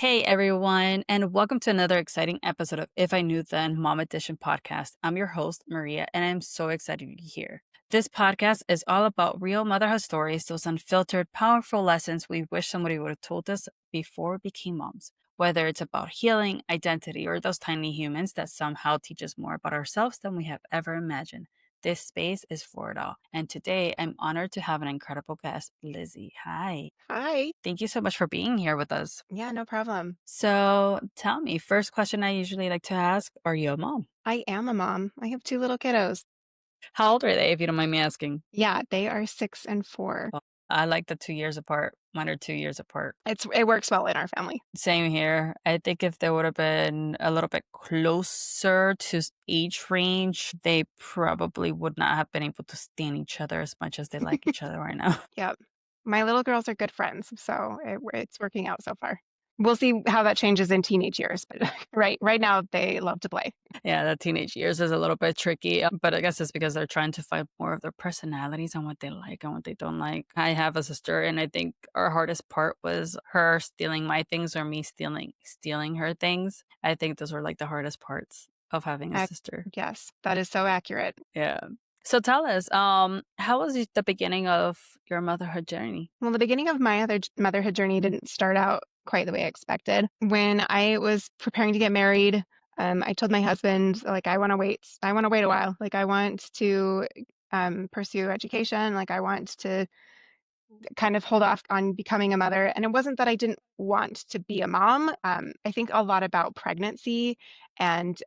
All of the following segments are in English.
Hey everyone, and welcome to another exciting episode of If I Knew Then Mom Edition podcast. I'm your host, Maria, and I'm so excited to be here. This podcast is all about real motherhood stories, those unfiltered, powerful lessons we wish somebody would have told us before we became moms. Whether it's about healing, identity, or those tiny humans that somehow teach us more about ourselves than we have ever imagined. This space is for it all. And today I'm honored to have an incredible guest, Lizzie. Hi. Hi. Thank you so much for being here with us. Yeah, no problem. So tell me, first question I usually like to ask, are you a mom? I am a mom. I have two little kiddos. How old are they, if you don't mind me asking? Yeah, they are 6 and 4. Well, I like the 2 years apart. Mine are 2 years apart. It works well in our family. Same here. I think if they would have been a little bit closer to age range, they probably would not have been able to stand each other as much as they like each other right now. Yep. My little girls are good friends, so it's working out so far. We'll see how that changes in teenage years, but right now they love to play. Yeah, the teenage years is a little bit tricky, but I guess it's because they're trying to find more of their personalities and what they like and what they don't like. I have a sister, and I think our hardest part was her stealing my things or me stealing her things. I think those were like the hardest parts of having a Ac- sister. yes, that is so accurate. Yeah. So tell us, how was the beginning of your motherhood journey? Well, the beginning of my other motherhood journey didn't start out quite the way I expected. When I was preparing to get married, I told my husband, like, I want to wait. I want to wait a while. Like, I want to pursue education. Like, I want to kind of hold off on becoming a mother. And it wasn't that I didn't want to be a mom. I think a lot about pregnancy and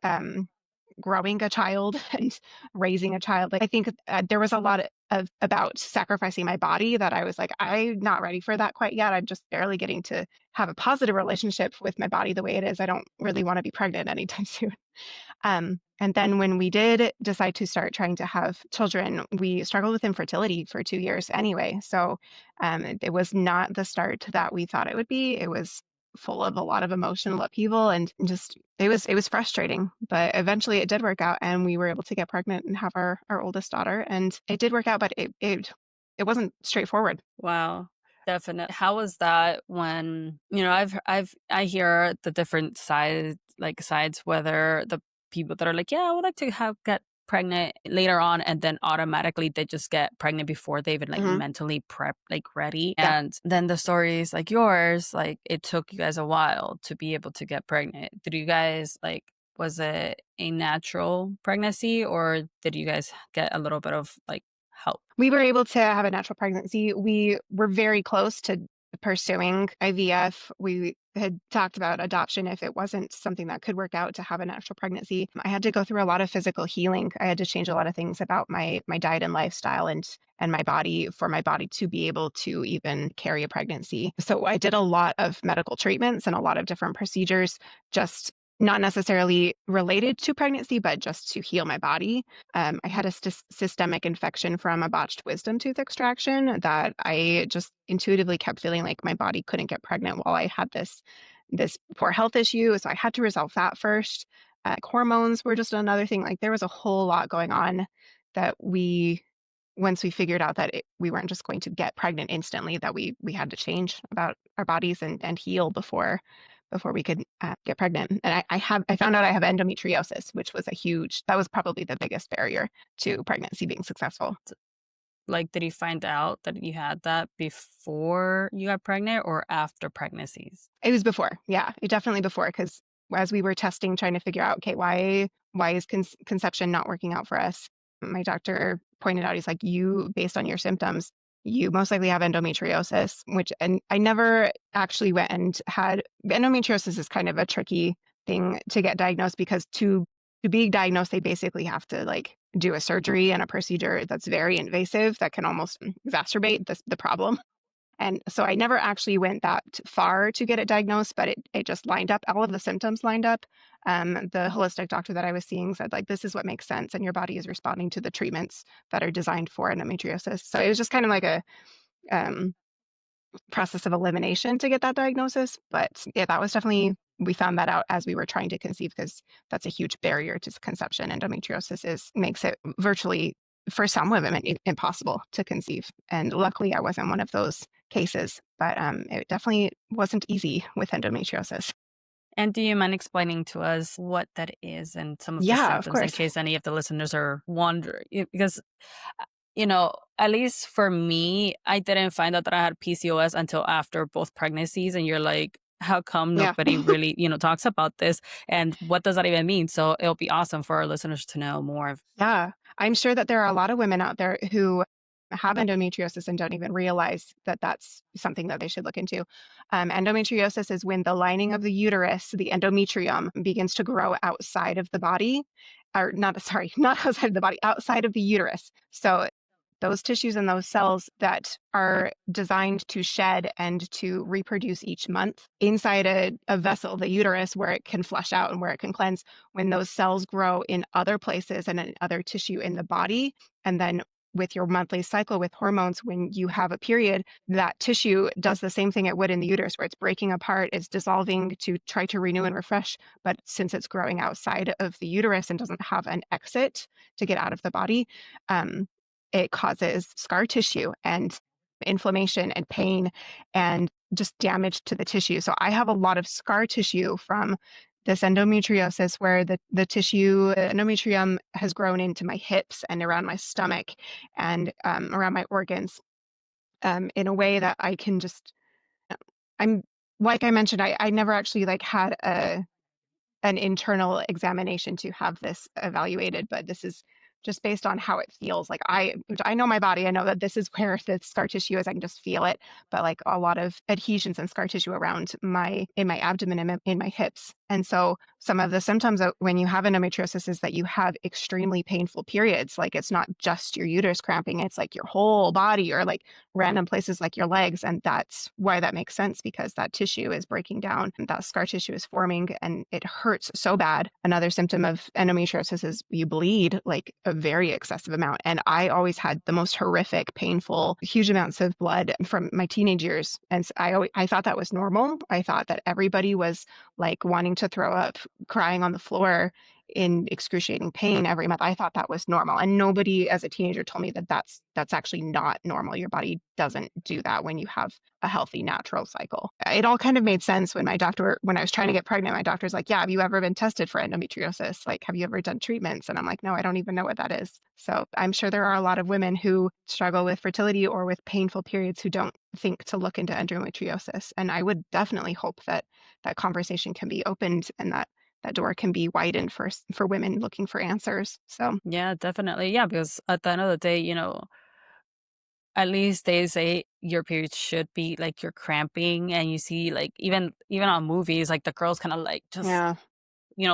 growing a child and raising a child. Like I think there was a lot of about sacrificing my body that I was like, I'm not ready for that quite yet. I'm just barely getting to have a positive relationship with my body the way it is. I don't really want to be pregnant anytime soon. And then when we did decide to start trying to have children, we struggled with infertility for 2 years anyway. So it was not the start that we thought it would be. It was full of a lot of emotional upheaval and just it was frustrating. But eventually it did work out and we were able to get pregnant and have our oldest daughter. And it did work out, but it wasn't straightforward. Wow. Definitely. How was that when, I hear the different sides, whether the people that are like, yeah, I would like to get pregnant later on, and then automatically they just get pregnant before they even like Hmm. mentally prep, like ready. Yeah. And then the stories like yours, like it took you guys a while to be able to get pregnant. Did you guys was it a natural pregnancy, or did you guys get a little bit of like help? We were able to have a natural pregnancy. We were very close to pursuing IVF. We had talked about adoption if it wasn't something that could work out to have a natural pregnancy. I had to go through a lot of physical healing. I had to change a lot of things about my diet and lifestyle and my body for my body to be able to even carry a pregnancy. So I did a lot of medical treatments and a lot of different procedures, just not necessarily related to pregnancy, but just to heal my body. I had a systemic infection from a botched wisdom tooth extraction that I just intuitively kept feeling like my body couldn't get pregnant while I had this poor health issue. So I had to resolve that first. Hormones were just another thing. Like there was a whole lot going on that once we figured out that we weren't just going to get pregnant instantly, that we had to change about our bodies and heal before we could get pregnant. And I found out I have endometriosis, which was that was probably the biggest barrier to pregnancy being successful. Like, did you find out that you had that before you got pregnant or after pregnancies? It was before, yeah, it definitely before, because as we were testing, trying to figure out, okay, why is conception not working out for us? My doctor pointed out, he's like, you, based on your symptoms, you most likely have endometriosis, and I never actually went and had endometriosis is kind of a tricky thing to get diagnosed because to be diagnosed, they basically have to like do a surgery and a procedure that's very invasive that can almost exacerbate the problem. And so I never actually went that far to get it diagnosed, but it just lined up. All of the symptoms lined up. The holistic doctor that I was seeing said, like, this is what makes sense, and your body is responding to the treatments that are designed for endometriosis. So it was just kind of like a um, process of elimination to get that diagnosis. But yeah, that was definitely, we found that out as we were trying to conceive because that's a huge barrier to conception. Endometriosis makes it virtually for some women, impossible to conceive. And luckily, I wasn't one of those cases, but it definitely wasn't easy with endometriosis. And do you mind explaining to us what that is and some of the Yeah, of symptoms in course. case any of the listeners are wondering? Because, at least for me, I didn't find out that I had PCOS until after both pregnancies. And you're like, how come Yeah. nobody really, talks about this? And what does that even mean? So it'll be awesome for our listeners to know more. Yeah, I'm sure that there are a lot of women out there who have endometriosis and don't even realize that that's something that they should look into. Endometriosis is when the lining of the uterus, the endometrium, begins to grow outside of the body, or not, sorry, not outside of the body, outside of the uterus. So those tissues and those cells that are designed to shed and to reproduce each month inside a vessel, the uterus, where it can flush out and where it can cleanse, when those cells grow in other places and in other tissue in the body, and then with your monthly cycle with hormones, when you have a period, that tissue does the same thing it would in the uterus, where it's breaking apart, it's dissolving to try to renew and refresh. But since it's growing outside of the uterus and doesn't have an exit to get out of the body, um, it causes scar tissue and inflammation and pain and just damage to the tissue. So I have a lot of scar tissue from this endometriosis where the tissue endometrium has grown into my hips and around my stomach and around my organs in a way that I can just I'm like I mentioned, I never actually like had an internal examination to have this evaluated, but this is just based on how it feels. Like I know my body. I know that this is where the scar tissue is. I can just feel it. But like a lot of adhesions and scar tissue around in my abdomen and in my hips. And so some of the symptoms of when you have endometriosis is that you have extremely painful periods. Like it's not just your uterus cramping, it's like your whole body or like random places like your legs. And that's why that makes sense because that tissue is breaking down and that scar tissue is forming and it hurts so bad. Another symptom of endometriosis is you bleed like a very excessive amount. And I always had the most horrific, painful, huge amounts of blood from my teenage years. And I thought that was normal. I thought that everybody was like wanting to throw up, crying on the floor in excruciating pain every month. I thought that was normal. And nobody as a teenager told me that that's actually not normal. Your body doesn't do that when you have a healthy natural cycle. It all kind of made sense when when I was trying to get pregnant, my doctor's like, yeah, have you ever been tested for endometriosis? Like, have you ever done treatments? And I'm like, no, I don't even know what that is. So I'm sure there are a lot of women who struggle with fertility or with painful periods who don't think to look into endometriosis. And I would definitely hope that that conversation can be opened and that door can be widened for women looking for answers. So Yeah, definitely. Yeah, because at the end of the day, at least they say your period should be like you're cramping and you see like even on movies, like the girl's kind of like just, yeah,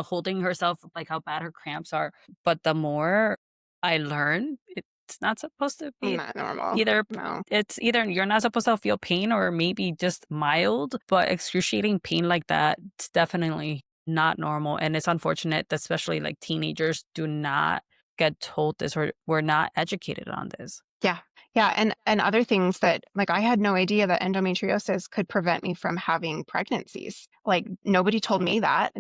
holding herself like how bad her cramps are. But the more I learn, it's not supposed to be not normal. either No. it's either you're not supposed to feel pain or maybe just mild, but excruciating pain like that, it's definitely not normal. And it's unfortunate that especially like teenagers do not get told this or we're not educated on this. Yeah. Yeah, and other things that like I had no idea that endometriosis could prevent me from having pregnancies. Like nobody told me that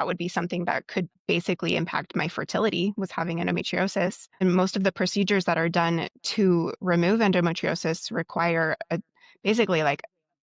would be something that could basically impact my fertility was having endometriosis. And most of the procedures that are done to remove endometriosis require basically like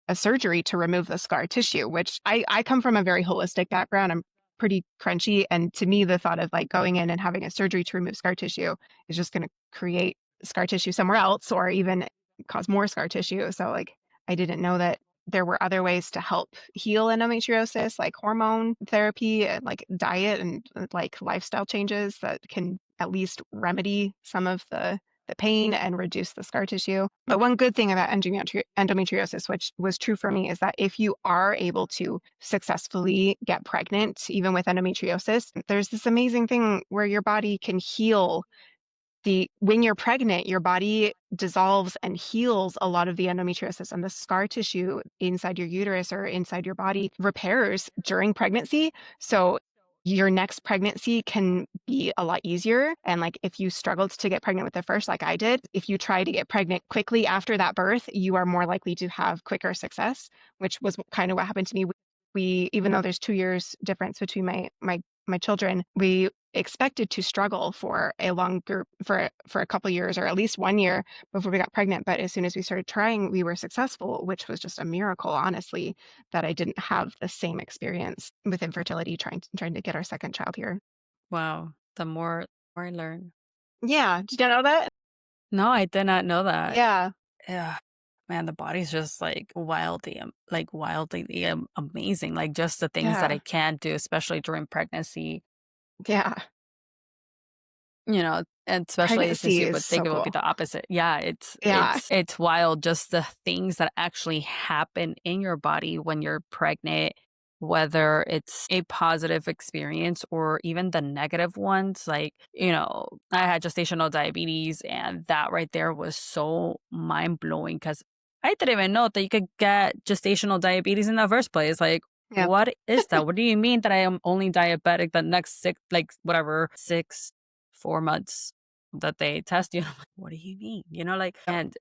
a surgery to remove the scar tissue, which I come from a very holistic background. I'm pretty crunchy. And to me, the thought of like going in and having a surgery to remove scar tissue is just going to create scar tissue somewhere else or even cause more scar tissue. So, like, I didn't know that there were other ways to help heal endometriosis, like hormone therapy and like diet and like lifestyle changes that can at least remedy some of the pain and reduce the scar tissue. But one good thing about endometriosis, which was true for me, is that if you are able to successfully get pregnant, even with endometriosis, there's this amazing thing where your body can heal when you're pregnant, your body dissolves and heals a lot of the endometriosis and the scar tissue inside your uterus or inside your body repairs during pregnancy. So your next pregnancy can be a lot easier. And like if you struggled to get pregnant with the first, like I did, if you try to get pregnant quickly after that birth, you are more likely to have quicker success, which was kind of what happened to me we even though there's 2 years difference between my children, we expected to struggle for a longer for a couple years or at least 1 year before we got pregnant, but as soon as we started trying, we were successful, which was just a miracle, honestly, that I didn't have the same experience with infertility trying to get our 2nd child here. Wow. The more I learn. Yeah, did you know that? No, I did not know that. Yeah, Yeah. Man, the body's just like wildly amazing. Like just the things that yeah, I can do, especially during pregnancy, yeah. and especially since Pregnancy you is would think so it would be cool. the opposite. Yeah, it's Yeah, it's it's wild just the things that actually happen in your body when you're pregnant, whether it's a positive experience or even the negative ones. Like, I had gestational diabetes, and that right there was so mind blowing because I didn't even know that you could get gestational diabetes in the first place. Like, yeah. what is that? What do you mean that I am only diabetic the next six, like whatever, 4 months that they test you? I'm like, what do you mean? And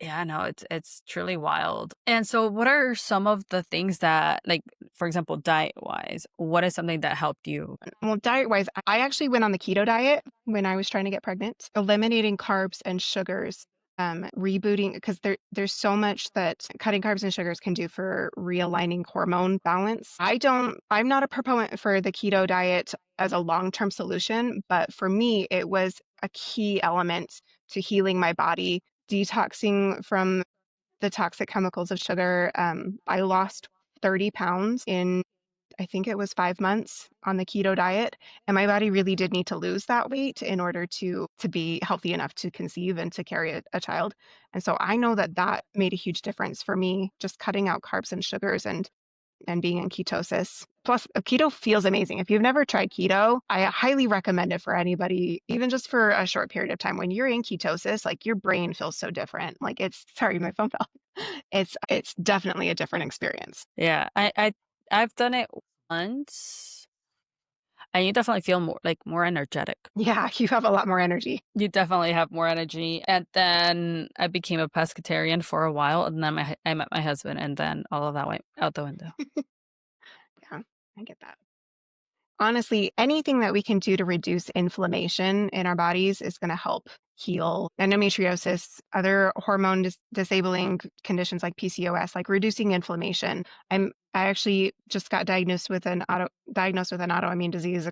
yeah, no, it's truly wild. And so what are some of the things that, like, for example, diet wise, what is something that helped you? Well, diet-wise, I actually went on the keto diet when I was trying to get pregnant, eliminating carbs and sugars, rebooting because there's so much that cutting carbs and sugars can do for realigning hormone balance. I'm not a proponent for the keto diet as a long-term solution, but for me, it was a key element to healing my body, detoxing from the toxic chemicals of sugar. I lost 30 pounds in I think it was 5 months on the keto diet, and my body really did need to lose that weight in order to be healthy enough to conceive and to carry a child, and so I know that that made a huge difference for me, just cutting out carbs and sugars and being in ketosis. Plus, keto feels amazing. If you've never tried keto, I highly recommend it for anybody, even just for a short period of time. When you're in ketosis, like, your brain feels so different. Like, it's sorry, my phone fell. It's definitely a different experience. Yeah, I've done it once, and you definitely feel more energetic. Yeah, you have a lot more energy. You definitely have more energy. And then I became a pescatarian for a while, and then I met my husband, and then all of that went out the window. Yeah, I get that. Honestly, anything that we can do to reduce inflammation in our bodies is going to help heal endometriosis, other hormone disabling conditions like PCOS, like reducing inflammation. I actually just got diagnosed with an autoimmune disease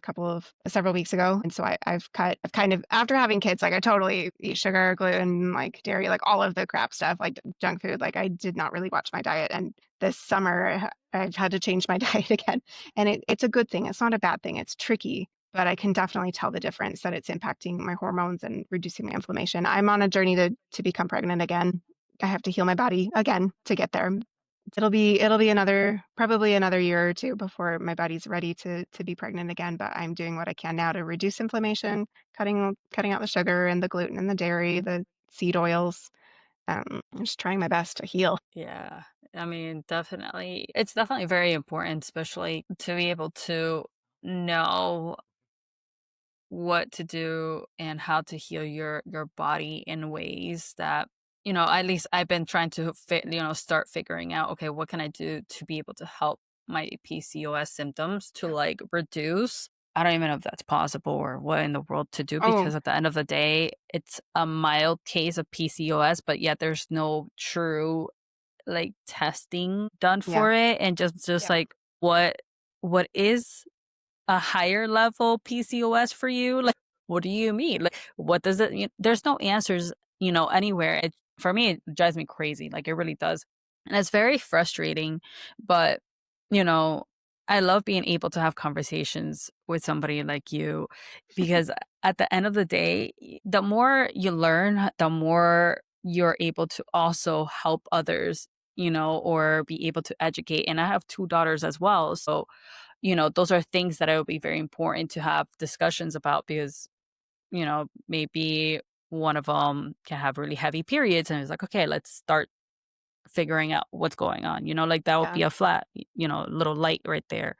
several weeks ago, and so I've kind of after having kids, like I totally eat sugar, gluten, like dairy, like all of the crap stuff, like junk food. Like I did not really watch my diet, and this summer I've had to change my diet again. And it's a good thing. It's not a bad thing. It's tricky, but I can definitely tell the difference that it's impacting my hormones and reducing my inflammation. I'm on a journey to become pregnant again. I have to heal my body again to get there. It'll be probably another year or two before my body's ready to be pregnant again, but I'm doing what I can now to reduce inflammation, cutting out the sugar and the gluten and the dairy, the seed oils. I'm just trying my best to heal. Yeah. I mean, definitely. It's definitely very important, especially to be able to know what to do and how to heal your body in ways that, at least I've been trying to start figuring out, okay, what can I do to be able to help my PCOS symptoms to like reduce. I don't even know if that's possible or what in the world to do, Oh, because at the end of the day, it's a mild case of PCOS, but yet there's no true like testing done yeah, for it, and just yeah, like what is a higher level PCOS for you? Like, what do you mean? Like, what does it there's no answers, anywhere. For me, it drives me crazy. Like, it really does. And it's very frustrating, but, you know, I love being able to have conversations with somebody like you, because at the end of the day, the more you learn, the more you're able to also help others, or be able to educate. And I have 2 daughters as well. So, those are things that it would be very important to have discussions about, because, maybe one of them can have really heavy periods, and it's like, okay, let's start figuring out what's going on. Like that would yeah. be a flat, little light right there.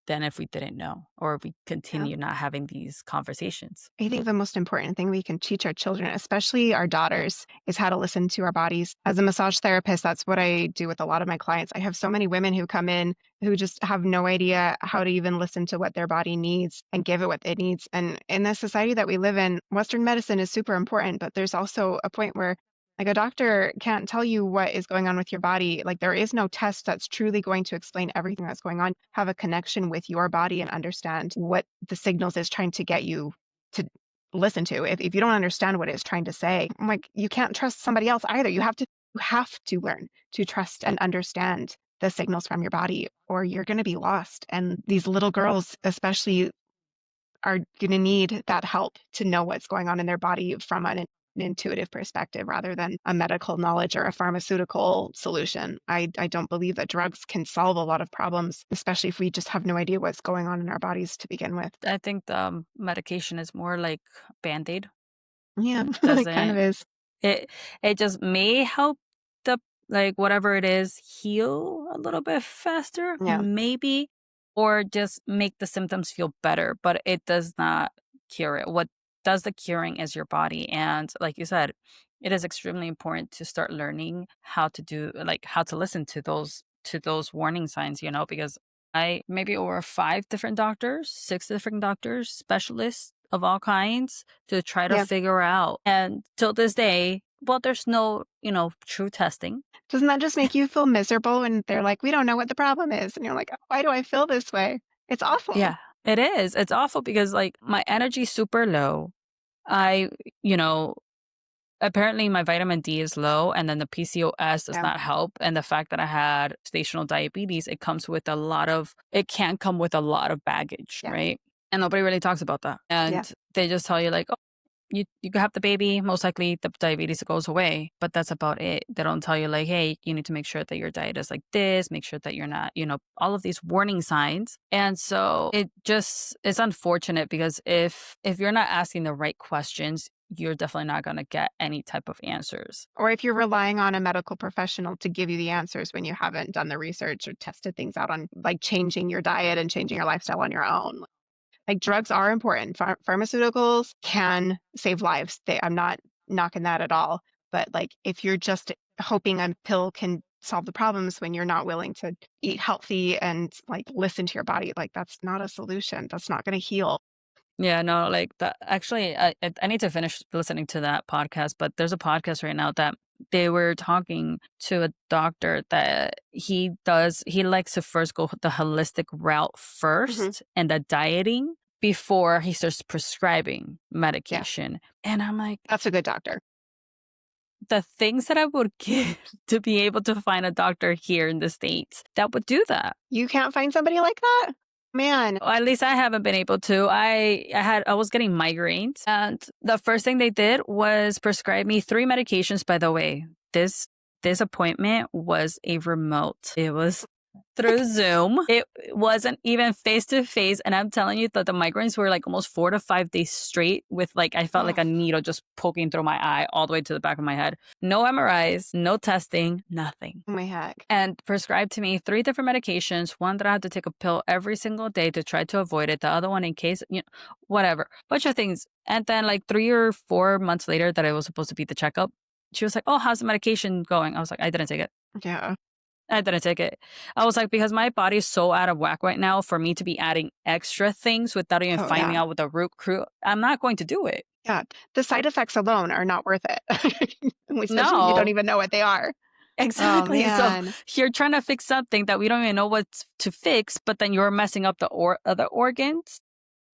than if we didn't know or if we Yeah. continue not having these conversations. I think the most important thing we can teach our children, especially our daughters, is how to listen to our bodies. As a massage therapist, that's what I do with a lot of my clients. I have so many women who come in who just have no idea how to even listen to what their body needs and give it what it needs. And in the society that we live in, Western medicine is super important, but there's also a point where like a doctor can't tell you what is going on with your body. Like there is no test that's truly going to explain everything that's going on. Have a connection with your body and understand what the signals is trying to get you to listen to. If you don't understand what it's trying to say, I'm like, you can't trust somebody else either. You have to learn to trust and understand the signals from your body, or you're going to be lost. And these little girls, especially, are going to need that help to know what's going on in their body from an intuitive perspective rather than a medical knowledge or a pharmaceutical solution. I don't believe that drugs can solve a lot of problems, especially if we just have no idea what's going on in our bodies to begin with. I think the medication is more like Band-Aid. Yeah, it kind of Doesn't is. it it just may help the like whatever it is heal a little bit faster, Yeah. maybe, or just make the symptoms feel better, but it does not cure it. What does the curing is your body. And like you said, it is extremely important to start learning how to do like how to listen to those warning signs, because I maybe over 5 different doctors, 6 different doctors, specialists of all kinds to try to Yeah. figure out. And till this day, well, there's no, true testing. Doesn't that just make you feel miserable when they're like, "We don't know what the problem is," and you're like, "Why do I feel this way?" It's awful. Yeah, it is. It's awful because like my energy's super low. I, you know, apparently my vitamin D is low and then the PCOS does Yeah, not help. And the fact that I had stational diabetes, it can come with a lot of baggage, yeah, right? And nobody really talks about that. yeah. And they just tell you like, you have the baby, most likely the diabetes goes away, but that's about it. They don't tell you like, hey, you need to make sure that your diet is like this, make sure that you're not, all of these warning signs. And so it's unfortunate because if you're not asking the right questions, you're definitely not going to get any type of answers. Or if you're relying on a medical professional to give you the answers when you haven't done the research or tested things out on, like, changing your diet and changing your lifestyle on your own. Like, drugs are important. Pharmaceuticals can save lives. I'm not knocking that at all. But, like, if you're just hoping a pill can solve the problems when you're not willing to eat healthy and, like, listen to your body, like, that's not a solution. That's not gonna heal. Yeah, no, like that. Actually, I need to finish listening to that podcast, but there's a podcast right now that they were talking to a doctor that he likes to first go the holistic route Mhm. first and the dieting before he starts prescribing Yeah, medication. And I'm like, that's a good doctor. the things that I would give to be able to find a doctor here in the States that would do that. You can't find somebody like that? Man. Well, at least I haven't been able to. I was getting migraines, and the first thing they did was prescribe me 3 medications. By the way, this appointment was a remote. It was through Zoom. It wasn't even face to face, and I'm telling you that the migraines were like almost 4 to 5 days straight. With like I felt like Oh, a needle just poking through my eye all the way to the back of my head. No MRIs, no testing, nothing, my heck. and prescribed to me 3 different medications. One that I had to take a pill every single day to try to avoid it. The other one in case, whatever, bunch of things. And then like 3 or 4 months later that I was supposed to be the checkup, she was like, "Oh, how's the medication going?" I was like, "I didn't take it. Yeah. I didn't take it." I was like, because my body's so out of whack right now for me to be adding extra things without even Oh, finding yeah. out what the root crew, I'm not going to do it. Yeah. The side effects alone are not worth it, especially when you don't No. even know what they are. Oh, Exactly. So man. you're trying to fix something that we don't even know what to fix, but then you're messing up the other organs.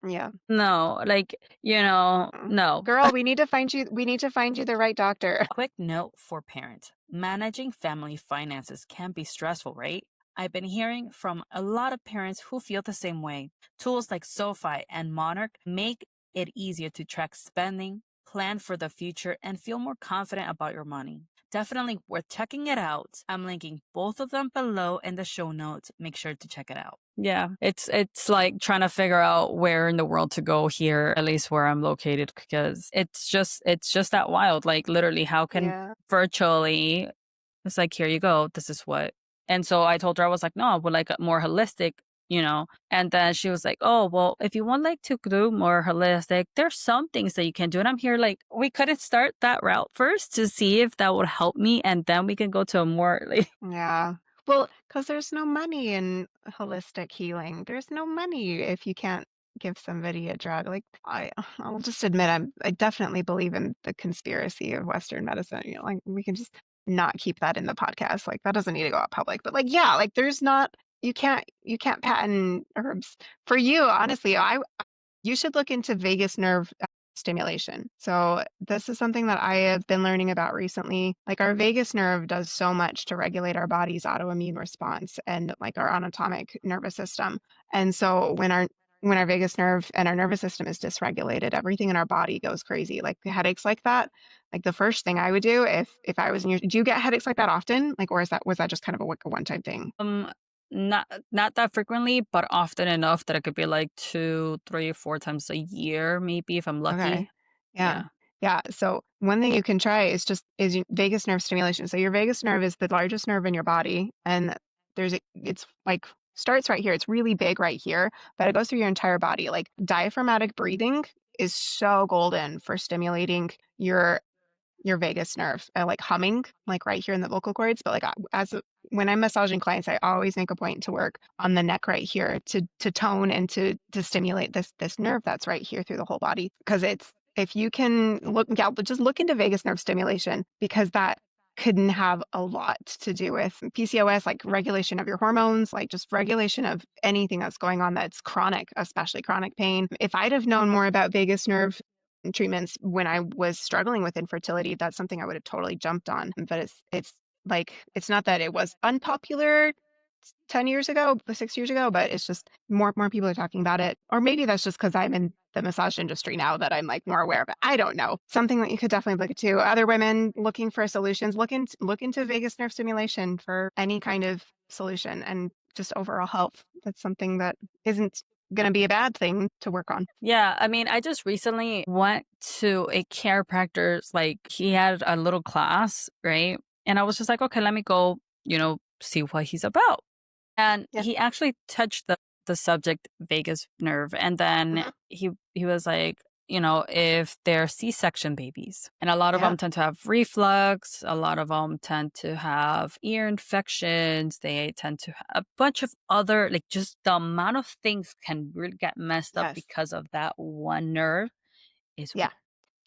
Yeah. No, like, Mm. no. Girl, we need to find you the right doctor. Quick note for parents. Managing family finances can be stressful, right? I've been hearing from a lot of parents who feel the same way. Tools like SoFi and Monarch make it easier to track spending, plan for the future, and feel more confident about your money. Definitely worth checking it out. I'm linking both of them below in the show notes. Make sure to check it out. Yeah, it's like trying to figure out where in the world to go here, at least where I'm located, because it's just that wild. Like literally, how can Yeah. virtually it's like here you go, this is what. And so I told her I was like, no, I would like a more holistic. you know? And then she was like, "Oh, well, if you want like to do more holistic, there's some things that you can do." And I'm here like, we couldn't start that route first to see if that would help me, and then we can go to a more like Yeah. Well, because there's no money in holistic healing. There's no money if you can't give somebody a drug. Like I'll just admit I definitely believe in the conspiracy of Western medicine. Like we can just not keep that in the podcast. Like that doesn't need to go out public. But like yeah, like there's not you can't patent herbs. For you, honestly, you should look into vagus nerve stimulation. So, this is something that I have been learning about recently. Like, our vagus nerve does so much to regulate our body's autoimmune response and like our autonomic nervous system. And so, when our vagus nerve and our nervous system is dysregulated, everything in our body goes crazy. Like headaches like that. Like the first thing I would do if I was in your, do you get headaches like that often? Like, or was that just kind of a one time thing? um not that frequently, but often enough that it could be like 2, 3, 4 times a year, maybe if I'm Okay. lucky. Yeah. Yeah. Yeah. So one thing you can try is vagus nerve stimulation. So your vagus nerve is the largest nerve in your body, and it's like starts right here. It's really big right here, but it goes through your entire body. Like diaphragmatic breathing is so golden for stimulating your vagus nerve, like humming, like right here in the vocal cords. But like when I'm massaging clients, I always make a point to work on the neck right here to tone and to stimulate this nerve that's right here through the whole body. Because it's if you can look, yeah, but just look into vagus nerve stimulation because that can have a lot to do with PCOS, like regulation of your hormones, like just regulation of anything that's going on that's chronic, especially chronic pain. If I'd have known more about vagus nerve treatments when I was struggling with infertility, that's something I would have totally jumped on. But it's like it's not that it was unpopular 10 years ago, 6 years ago, but it's just more people are talking about it. Or maybe that's just because I'm in the massage industry now that I'm like more aware of it. I don't know. Something that you could definitely look into. Other women looking for solutions, look into vagus nerve stimulation for any kind of solution and just overall health. That's something that isn't going to be a bad thing to work on. Yeah, I mean, I just recently went to a chiropractor's, like, he had a little class, right? And I was just like, "Okay, let me go, see what he's about." And Yeah. he actually touched the subject vagus nerve, and then Mhm. he was like, if they're C-section babies, and a lot of Yeah. them tend to have reflux, a lot of them tend to have ear infections, they tend to have a bunch of other, like, just the amount of things can really get messed up Yes. because of that one nerve is Yeah.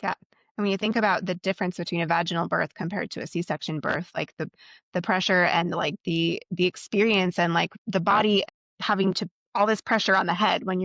Yeah. And when you think about the difference between a vaginal birth compared to a C-section birth, like the pressure and like the experience and like the body having to all this pressure on the head when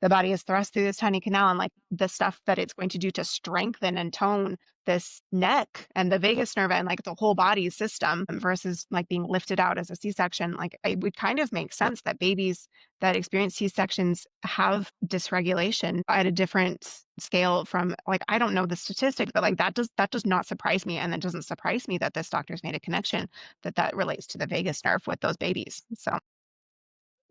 the body is thrust through this tiny canal and like the stuff that it's going to do to strengthen and tone this neck and the vagus nerve and like the whole body system versus like being lifted out as a C-section, like it would kind of make sense that babies that experience C-sections have dysregulation at a different scale from like I don't know the statistics, but like that does not surprise me, and it doesn't surprise me that this doctor's made a connection that relates to the vagus nerve with those babies. So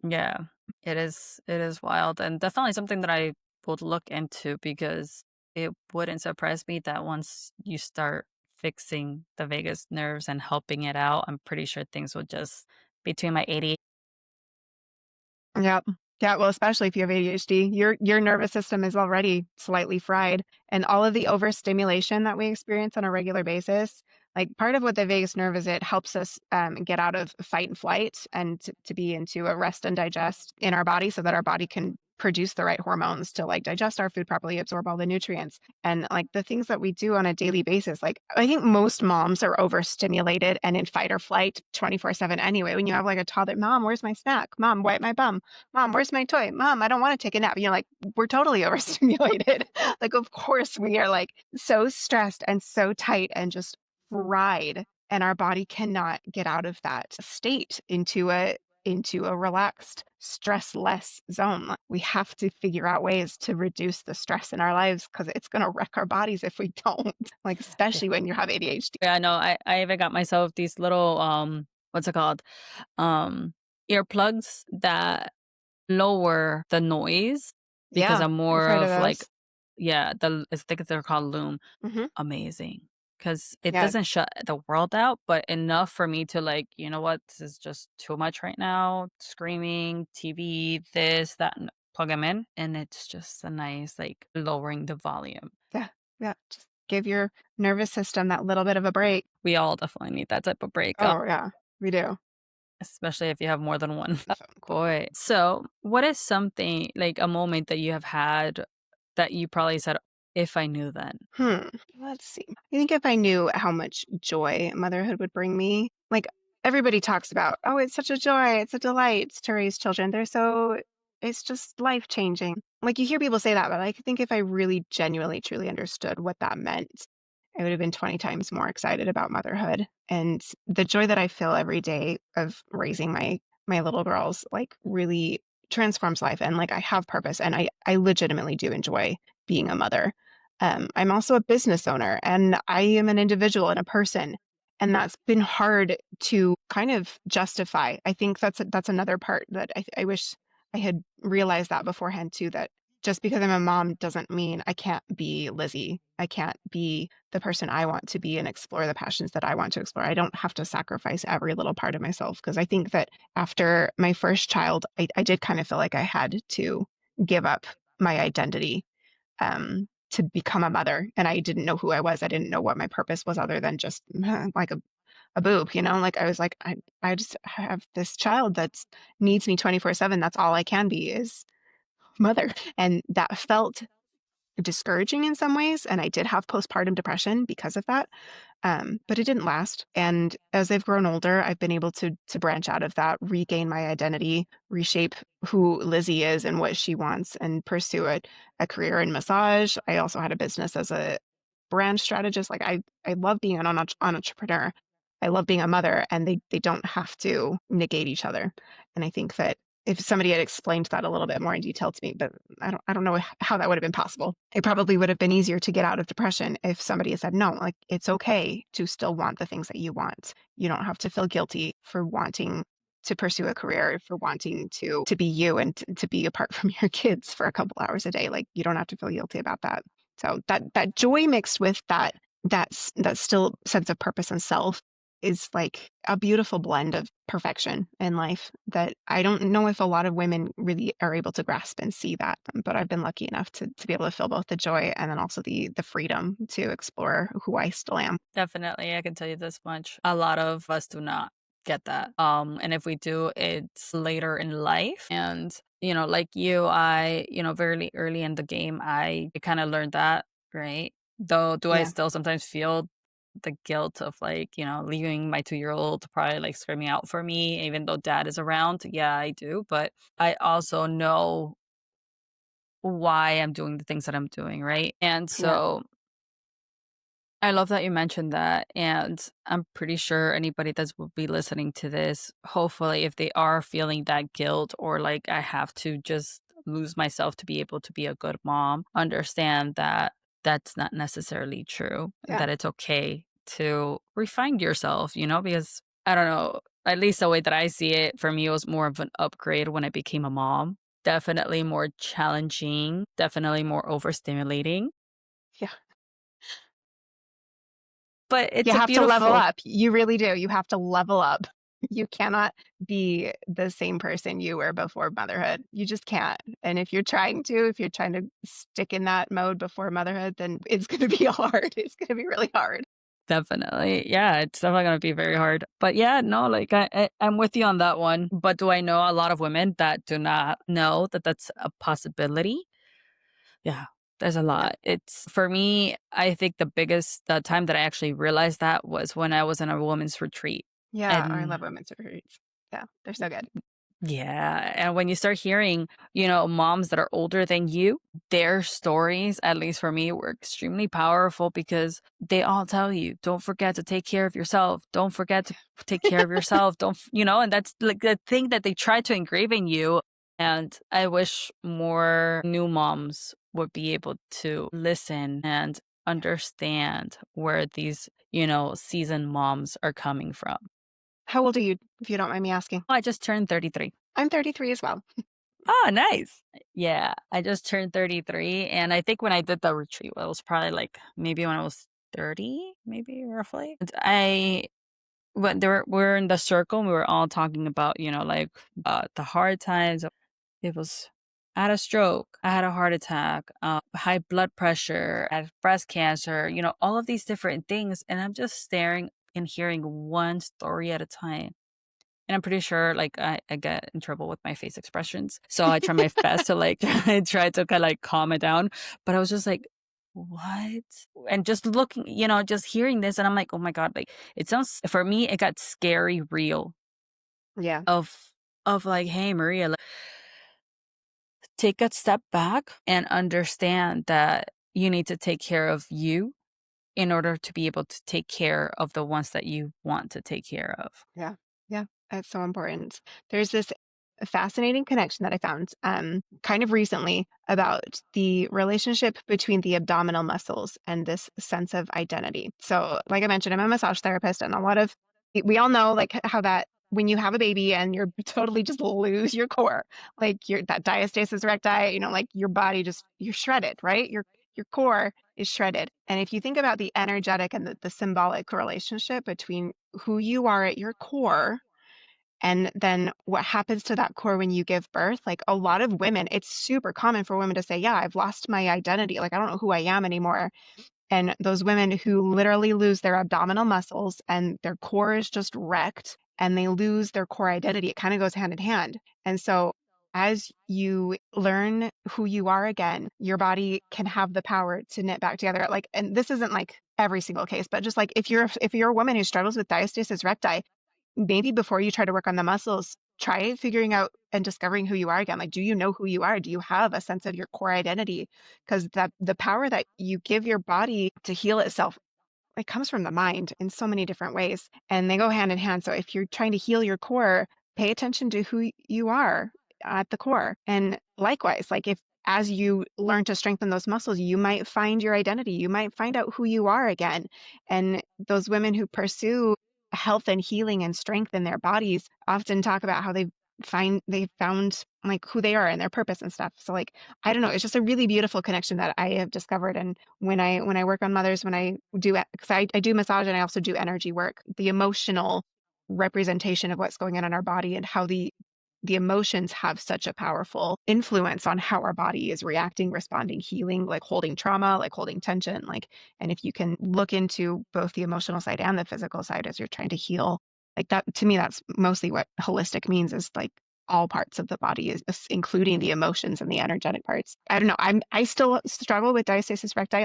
yeah, it is wild, and definitely something that I would look into because it wouldn't surprise me that once you start fixing the vagus nerves and helping it out, I'm pretty sure things will just between my 80. yep. Yeah, well, especially if you have ADHD, your nervous system is already slightly fried, and all of the overstimulation that we experience on a regular basis, like part of what the vagus nerve is, it helps us get out of fight and flight and to be into a rest and digest in our body, so that our body can produce the right hormones to like digest our food properly, absorb all the nutrients, and like the things that we do on a daily basis. Like I think most moms are overstimulated and in fight or flight 24/7 anyway. When you have like a toddler, mom, where's my snack? Mom, wipe my bum. Mom, where's my toy? Mom, I don't want to take a nap. Like, we're totally overstimulated. Like, of course, we are like so stressed and so tight and just fried. And our body cannot get out of that state into a relaxed, stress-less zone. Like, we have to figure out ways to reduce the stress in our lives because it's going to wreck our bodies if we don't. Like, Yeah, especially when you have ADHD. yeah, no, I even got myself these little what's it called? Um Earplugs that lower the noise because Yeah, I'm I've more heard of of like, those. yeah, I think they're called Loom. Hmm. Amazing. because it Yeah, doesn't shut the world out, but enough for me to like, you know what, this is just too much right now. Screaming, TV, this, that, and plug them in. And it's just a nice, like lowering the volume. yeah, yeah. Just give your nervous system that little bit of a break. We all definitely need that type of break, Oh, yeah, we do. especially if you have more than one. The phone call. Boy. So, what is something like a moment that you have had that you probably said, if I knew then? Hmm. Let's see. I think if I knew how much joy motherhood would bring me, like everybody talks about, oh, it's such a joy, it's a delight to raise children. It's just life changing. Like you hear people say that, but I think if I really genuinely, truly understood what that meant, I would have been 20 times more excited about motherhood. And the joy that I feel every day of raising my little girls, like really transforms life. And like I have purpose and I legitimately do enjoy being a mother. I'm also a business owner and I am an individual and a person. And that's been hard to kind of justify. I think that's another part that I wish I had realized that beforehand too, that just because I'm a mom doesn't mean I can't be Lizzie. I can't be the person I want to be and explore the passions that I want to explore. I don't have to sacrifice every little part of myself because I think that after my first child, I did kind of feel like I had to give up my identity to become a mother. And I didn't know who I was. I didn't know what my purpose was other than just like a boob, you know? Like I was like, I just have this child that needs me 24/7. That's all I can be is mother. And that felt discouraging in some ways. And I did have postpartum depression because of that. But it didn't last. And as I've grown older, I've been able to branch out of that, regain my identity, reshape who Lizzie is and what she wants, and pursue a career in massage. I also had a business as a brand strategist. Like I love being an entrepreneur. I love being a mother, and they don't have to negate each other. And I think that if somebody had explained that a little bit more in detail to me, but I don't know how that would have been possible. It probably would have been easier to get out of depression if somebody had said, no, like it's okay to still want the things that you want. You don't have to feel guilty for wanting to pursue a career, for wanting to be you and to be apart from your kids for a couple hours a day. Like you don't have to feel guilty about that. So that joy mixed with that still sense of purpose and self is like a beautiful blend of perfection in life that I don't know if a lot of women really are able to grasp and see that. But I've been lucky enough to be able to feel both the joy and then also the freedom to explore who I still am. Definitely, I can tell you this much. A lot of us do not get that. And if we do, it's later in life. And, like you, very early in the game, I kind of learned that, right? Though, do I Yeah. still sometimes feel the guilt of like, leaving my 2-year old probably like screaming out for me, even though dad is around? Yeah, I do. But I also know why I'm doing the things that I'm doing, right? And Yeah. so I love that you mentioned that, and I'm pretty sure anybody that will be listening to this, hopefully, if they are feeling that guilt or like I have to just lose myself to be able to be a good mom, understand that that's not necessarily true, and Yeah. that it's okay to refine yourself, because I don't know, at least the way that I see it, for me, it was more of an upgrade when I became a mom. Definitely more challenging, definitely more overstimulating, Yeah. but You it's a have to level beautiful. up. You really do. You have to level up. You cannot be the same person you were before motherhood. You just can't. And if you're trying to stick in that mode before motherhood, then it's going to be hard. It's going to be really hard. Definitely. Yeah, it's definitely gonna be very hard. But yeah, no, like I'm with you on that one. But do I know a lot of women that do not know that that's a possibility? Yeah, there's a Yeah. lot. It's for me, I think the time that I actually realized that was when I was in a women's retreat. Yeah. I And love women's retreats. Yeah. They're so good. yeah, and when you start hearing, moms that are older than you, their stories, at least for me, were extremely powerful because they all tell you, don't forget to take care of yourself. Don't forget to take care of yourself. And that's like the thing that they try to engrave in you. And I wish more new moms would be able to listen and understand where these, seasoned moms are coming from. How old are you, if you don't mind me asking? I just turned 33. I'm 33 as well. Oh, nice. Yeah, I just turned 33, and I think when I did the retreat, well, it was probably like maybe when I was 30, maybe roughly. And when we're in the circle, we were all talking about, like the hard times. It was I had a stroke, I had a heart attack, high blood pressure, I had breast cancer, all of these different things. And I'm just staring and hearing one story at a time. And I'm pretty sure like I get in trouble with my face expressions. So I try my best to like I try to kind of like calm it down. But I was just like, what? And just looking, just hearing this, and I'm like, oh my God, like it sounds for me, it got scary real Yeah. of like, hey Maria, like, take a step back and understand that you need to take care of you in order to be able to take care of the ones that you want to take care of. Yeah. Yeah. That's so important. There's this fascinating connection that I found kind of recently about the relationship between the abdominal muscles and this sense of identity. So, like I mentioned, I'm a massage therapist, and we all know like how that when you have a baby and you're totally just lose your core, like that diastasis recti, like your body just you're shredded, right? Your core is shredded. And if you think about the energetic and the symbolic relationship between who you are at your core and then what happens to that core when you give birth, like a lot of women, it's super common for women to say, yeah, I've lost my identity. Like, I don't know who I am anymore. And those women who literally lose their abdominal muscles and their core is just wrecked and they lose their core identity, it kind of goes hand in hand. And so as you learn who you are again, your body can have the power to knit back together. Like, and this isn't like every single case, but just like if you're a woman who struggles with diastasis recti, maybe before you try to work on the muscles, try figuring out and discovering who you are again. Like, do you know who you are? Do you have a sense of your core identity? Because that the power that you give your body to heal itself, it comes from the mind in so many different ways, and they go hand in hand. So if you're trying to heal your core, pay attention to who you are at the core. And likewise, like if as you learn to strengthen those muscles, you might find your identity. You might find out who you are again. And those women who pursue health and healing and strength in their bodies often talk about how they found like who they are and their purpose and stuff. So like I don't know, it's just a really beautiful connection that I have discovered. And when I work on mothers, when I do because I do massage and I also do energy work, the emotional representation of what's going on in our body and how the emotions have such a powerful influence on how our body is reacting, responding, healing, like holding trauma, like holding tension, like, and if you can look into both the emotional side and the physical side as you're trying to heal, like that, to me, that's mostly what holistic means is like all parts of the body is including the emotions and the energetic parts. I don't know. I still struggle with diastasis recti.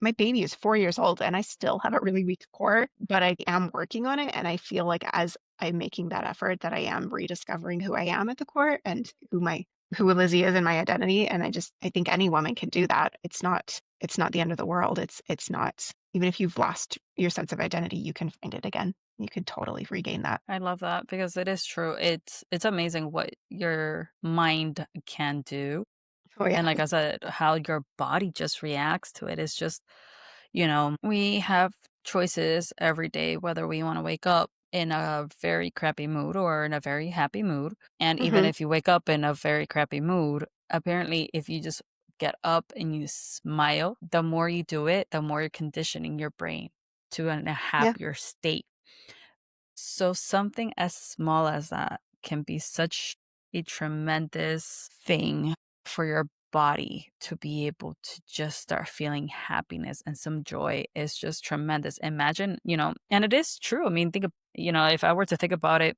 My baby is 4 years old and I still have a really weak core, but I am working on it. And I feel like as I'm making that effort that I am rediscovering who I am at the core and who Lizzie is in my identity. And I think any woman can do that. It's not the end of the world. It's not, even if you've lost your sense of identity, you can find it again. You could totally regain that. I love that because it is true. It's amazing what your mind can do. Oh yeah. And like I said, how your body just reacts to it is just, we have choices every day, whether we want to wake up in a very crappy mood or in a very happy mood. And even Hmm. if you wake up in a very crappy mood, apparently, if you just get up and you smile, the more you do it, the more you're conditioning your brain to a Yeah. happier state. So something as small as that can be such a tremendous thing for your body to be able to just start feeling happiness and some joy is just tremendous. Imagine, and it is true. I mean, think of, if I were to think about it,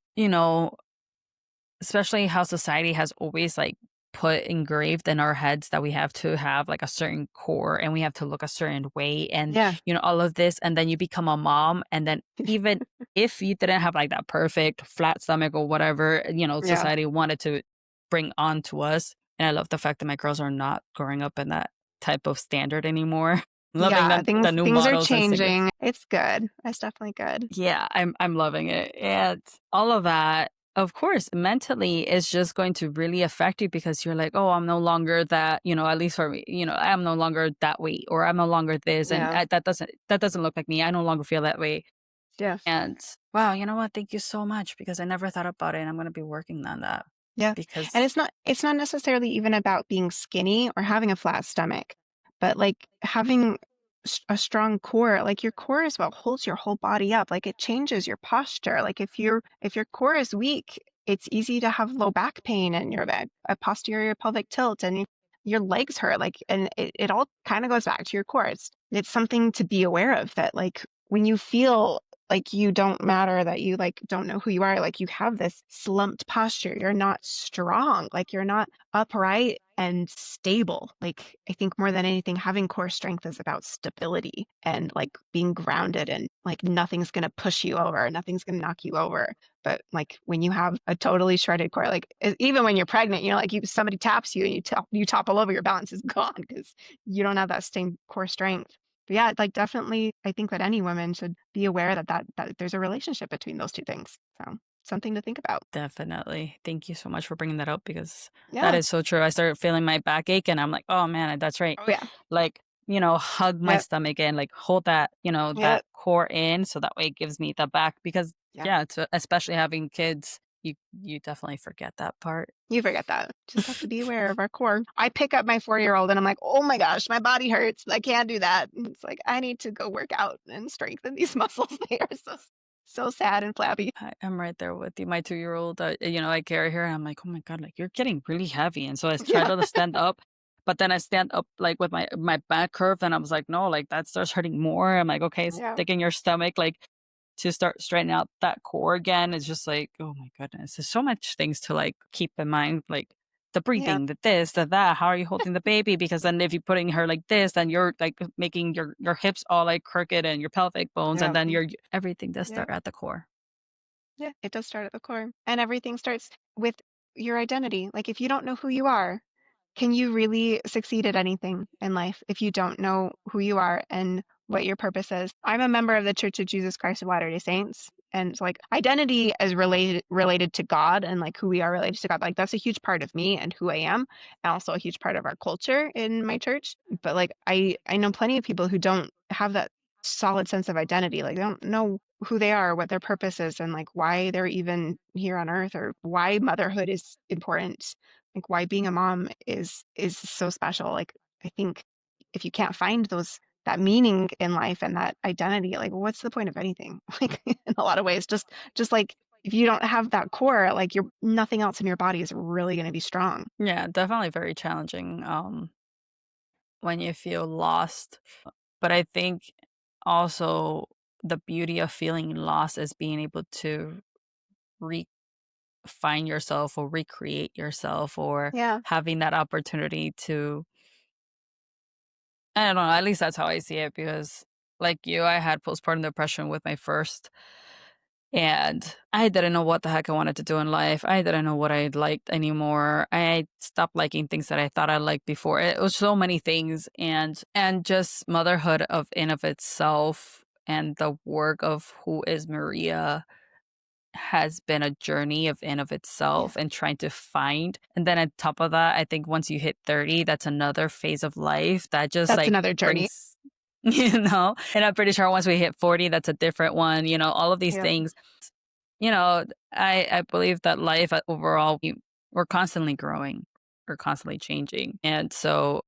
especially how society has always like put engraved in our heads that we have to have like a certain core and we have to look a certain way and Yeah. all of this, and then you become a mom, and then even if you didn't have like that perfect flat stomach or whatever, Yeah. society wanted to bring on to us. And I love the fact that my girls are not growing up in that type of standard anymore. Loving Yeah. the new Things are models and singers. changing. It's good. It's definitely good. Yeah, I'm loving it. And all of that, of course, mentally is just going to really affect you because you're like, oh, I'm no longer that, at least for me, I'm no longer that weight or I'm no longer this. And Yeah. that doesn't look like me. I no longer feel that way. Yeah. And wow, you know what? Thank you so much because I never thought about it. And I'm going to be working on that Yeah. And because it's not necessarily even about being skinny or having a flat stomach, but like having a strong core. Like your core is what holds your whole body up. Like it changes your posture. Like if your core is weak, it's easy to have low back pain and your a posterior pelvic tilt and your legs hurt. Like, and it all kind of goes back to your core. It's something to be aware of that like when you feel like you don't matter, that you like don't know who you are, like you have this slumped posture, you're not strong, like you're not upright and stable. Like I think more than anything, having core strength is about stability and like being grounded and like nothing's gonna push you over, nothing's gonna knock you over. But like when you have a totally shredded core, like even when you're pregnant, you know, like somebody taps you and you topple over, your balance is gone because you don't have that same core strength. But yeah, like definitely, I think that any woman should be aware that there's a relationship between those two things. So something to think about. Definitely. Thank you so much for bringing that up because that Yeah. is so true. I started feeling my backache and I'm like, oh man, that's right. Oh yeah. Like, hug my Yep. stomach and like hold that, that Yep. core in so that way it gives me the back because Yeah. yeah, it's especially having kids, you definitely forget that part. You forget that. Just have to be aware of our core. I pick up my 4-year-old and I'm like, oh my gosh, my body hurts. I can't do that. And it's like, I need to go work out and strengthen these muscles. They are so sad and flabby. I'm right there with you. My 2-year-old, I carry her and I'm like, oh my God, like you're getting really heavy. And so I try Yeah. to stand up, but then I stand up like with my back curved and I was like, no, like that starts hurting more. I'm like, okay, Yeah. sticking your stomach, like to start straightening out that core again. It's just like, oh my goodness, there's so much things to like keep in mind, like the Yeah. breathing, the this, the that. How are you holding the baby? Because then if you're putting her like this, then you're like making your hips all like crooked and your pelvic bones, and Yeah. then your everything does Yeah. start at the core. Yeah. It does start at the core. And everything starts with your identity. Like if you don't know who you are, can you really succeed at anything in life if you don't know who you are and what your purpose is? I'm a member of the Church of Jesus Christ of Latter-day Saints, and it's like identity is related to God and like who we are related to God. Like that's a huge part of me and who I am, and also a huge part of our culture in my church. But like I know plenty of people who don't have that solid sense of identity. Like they don't know who they are, what their purpose is, and like why they're even here on earth or why motherhood is important, like why being a mom is so special. Like I think if you can't find those that meaning in life and that identity, like what's the point of anything? Like in a lot of ways, just like if you don't have that core, like you're nothing else in your body is really going to be strong. Yeah, definitely very challenging when you feel lost. But I think also the beauty of feeling lost is being able to find yourself or recreate yourself or Yeah, having that opportunity to, I don't know, at least that's how I see it because like you, I had postpartum depression with my first and I didn't know what the heck I wanted to do in life. I didn't know what I liked anymore. I stopped liking things that I thought I liked before. It was so many things and just motherhood of in of itself and the work of who is Maria has been a journey of in of yeah, itself and trying to find. And then on top of that, I think once you hit 30, that's another phase of life that just that's like another journey. brings and I'm pretty sure once we hit 40, that's a different one, all of these Yeah, things. You know, I believe that life overall, we're constantly growing, we're constantly changing. And so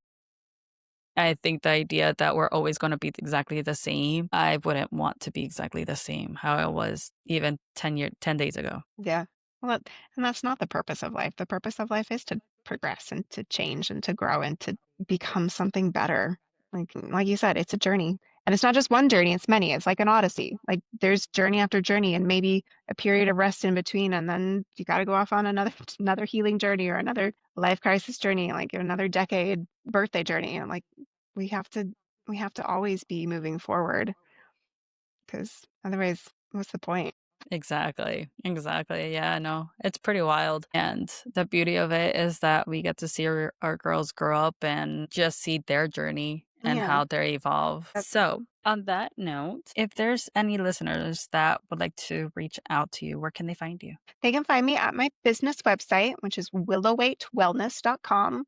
I think the idea that we're always going to be exactly the same, I wouldn't want to be exactly the same how I was even 10 days ago. yeah. Well, and that's not the purpose of life. The purpose of life is to progress and to change and to grow and to become something better. Like you said, it's a journey. And it's not just one journey, it's many. It's like an odyssey. Like there's journey after journey and maybe a period of rest in between and then you got to go off on another another healing journey or another life crisis journey, like another decade birthday journey. And like we have to we have to always be moving forward because otherwise what's the point? Exactly. Exactly. Yeah, no, it's pretty wild. And the beauty of it is that we get to see our girls grow up and just see their journey and Yeah. how they evolve. So, on that note, if there's any listeners that would like to reach out to you, where can they find you? They can find me at my business website, which is willowwaitwellness.com.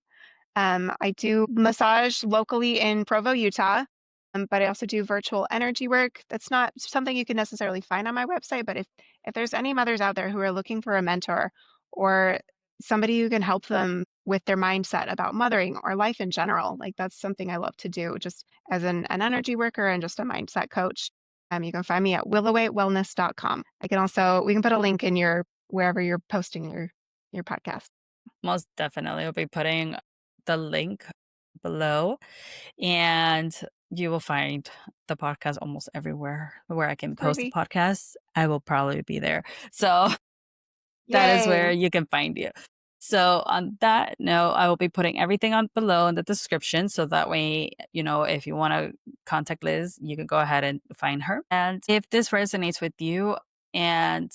I do massage locally in Provo, Utah, but I also do virtual energy work. That's not something you can necessarily find on my website, but if there's any mothers out there who are looking for a mentor or somebody who can help them with their mindset about mothering or life in general. Like that's something I love to do just as an energy worker and just a mindset coach. You can find me at willowaitwellness.com. We can put a link in your, wherever you're posting your podcast. Most definitely. I'll be putting the link below, and you will find the podcast almost everywhere where I can post the Groovy. podcast. I will probably be there. So that is where Yay. you can find you. So on that note, I will be putting everything on below in the description. So that way, if you want to contact Liz, you can go ahead and find her. And if this resonates with you, and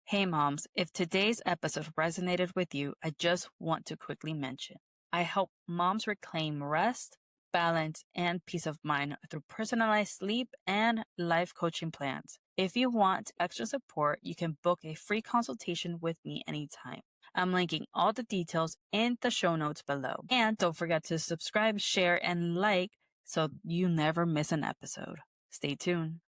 hey moms, if today's episode resonated with you, I just want to quickly mention, I help moms reclaim rest, balance, and peace of mind through personalized sleep and life coaching plans. If you want extra support, you can book a free consultation with me anytime. I'm linking all the details in the show notes below. And don't forget to subscribe, share, and like so you never miss an episode. Stay tuned.